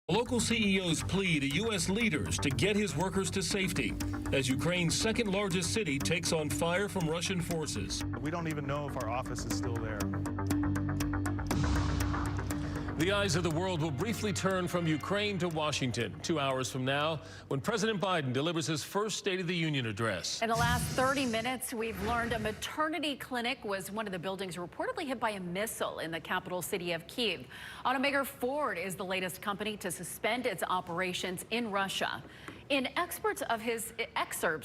Local CEOs plead to U.S. leaders to get his workers to safety as Ukraine's second largest city takes on fire from Russian forces. We don't even know if our office is still there. The eyes of the world will briefly turn from Ukraine to Washington 2 hours from now when President Biden delivers his first State of the Union address. In the last 30 minutes, we've learned a maternity clinic was one of the buildings reportedly hit by a missile in the capital city of Kyiv. Automaker Ford is the latest company to suspend its operations in Russia. In excerpts,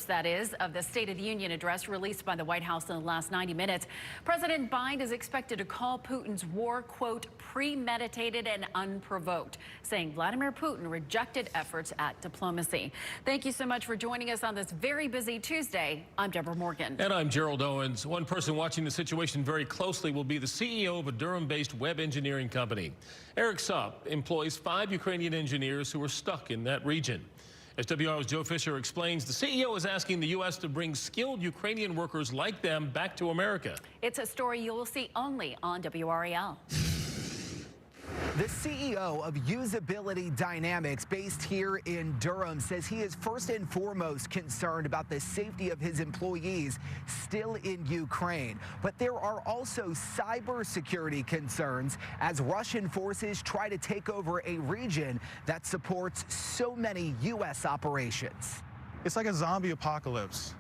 that is, of the State of the Union address released by the White House in the last 90 minutes, President Biden is expected to call Putin's war, quote, premeditated and unprovoked, saying Vladimir Putin rejected efforts at diplomacy. Thank you so much for joining us on this very busy Tuesday. I'm Deborah Morgan. And I'm Gerald Owens. One person watching the situation very closely will be the CEO of a Durham-based web engineering company. Eric Sapp employs 5 Ukrainian engineers who are stuck in that region. As WR's Joe Fisher explains, the CEO is asking the U.S. to bring skilled Ukrainian workers like them back to America. It's a story you will see only on WREL. The CEO of Usability Dynamics, based here in Durham, says he is first and foremost concerned about the safety of his employees still in Ukraine. But there are also cybersecurity concerns as Russian forces try to take over a region that supports so many U.S. operations. It's like a zombie apocalypse,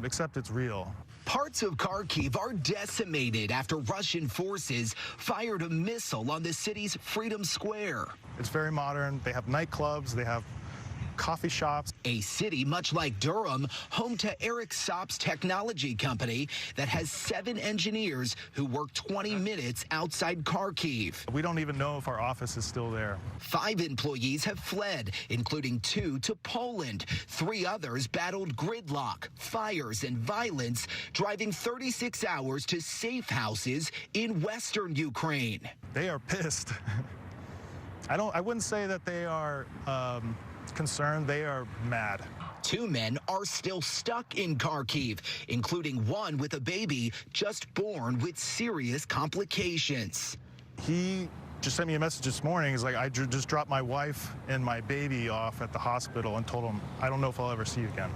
except it's real. Parts of Kharkiv are decimated after Russian forces fired a missile on the city's Freedom Square. It's very modern. They have nightclubs. They have coffee shops. A city much like Durham, home to Eric Sapp's technology company that has 7 engineers who work 20 minutes outside Kharkiv. We don't even know if our office is still there. 5 employees have fled, including 2 to Poland. 3 others battled gridlock, fires, and violence, driving 36 hours to safe houses in western Ukraine. They are pissed. I wouldn't say that they are concerned. They are mad. 2 men are still stuck in Kharkiv, including one with a baby just born with serious complications. He just sent me a message this morning. He's like, I just dropped my wife and my baby off at the hospital and told him, I don't know if I'll ever see you again.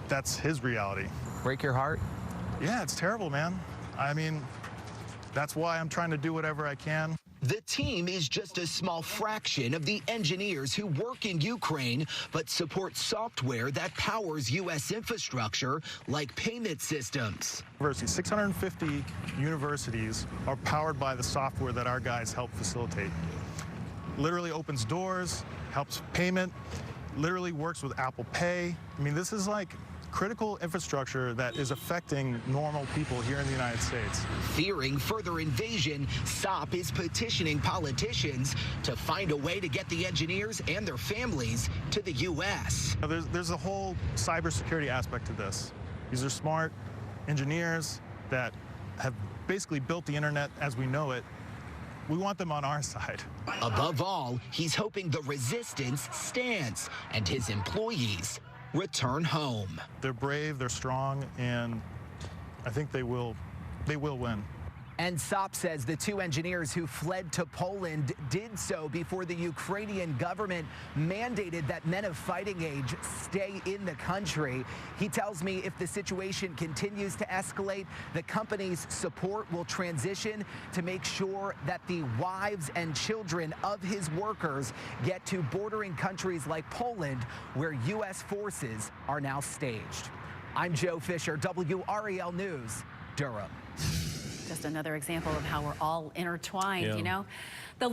That's his reality. Break your heart? Yeah, it's terrible, man. I mean, that's why I'm trying to do whatever I can. The team is just a small fraction of the engineers who work in Ukraine, but support software that powers U.S. infrastructure like payment systems. 650 universities are powered by the software that our guys help facilitate. Literally opens doors, helps payment, literally works with Apple Pay. I mean, this is like critical infrastructure that is affecting normal people here in the United States. Fearing further invasion, Sapp is petitioning politicians to find a way to get the engineers and their families to the U.S. There's a whole cybersecurity aspect to this. These are smart engineers that have basically built the internet as we know it. We want them on our side. Above all, he's hoping the resistance stands and his employees return home. They're brave, they're strong, and I think they will win. And Sapp says the 2 engineers who fled to Poland did so before the Ukrainian government mandated that men of fighting age stay in the country. He tells me if the situation continues to escalate, the company's support will transition to make sure that the wives and children of his workers get to bordering countries like Poland, where U.S. forces are now staged. I'm Joe Fisher, WREL News, Durham. Just another example of how we're all intertwined, Yeah. you know. The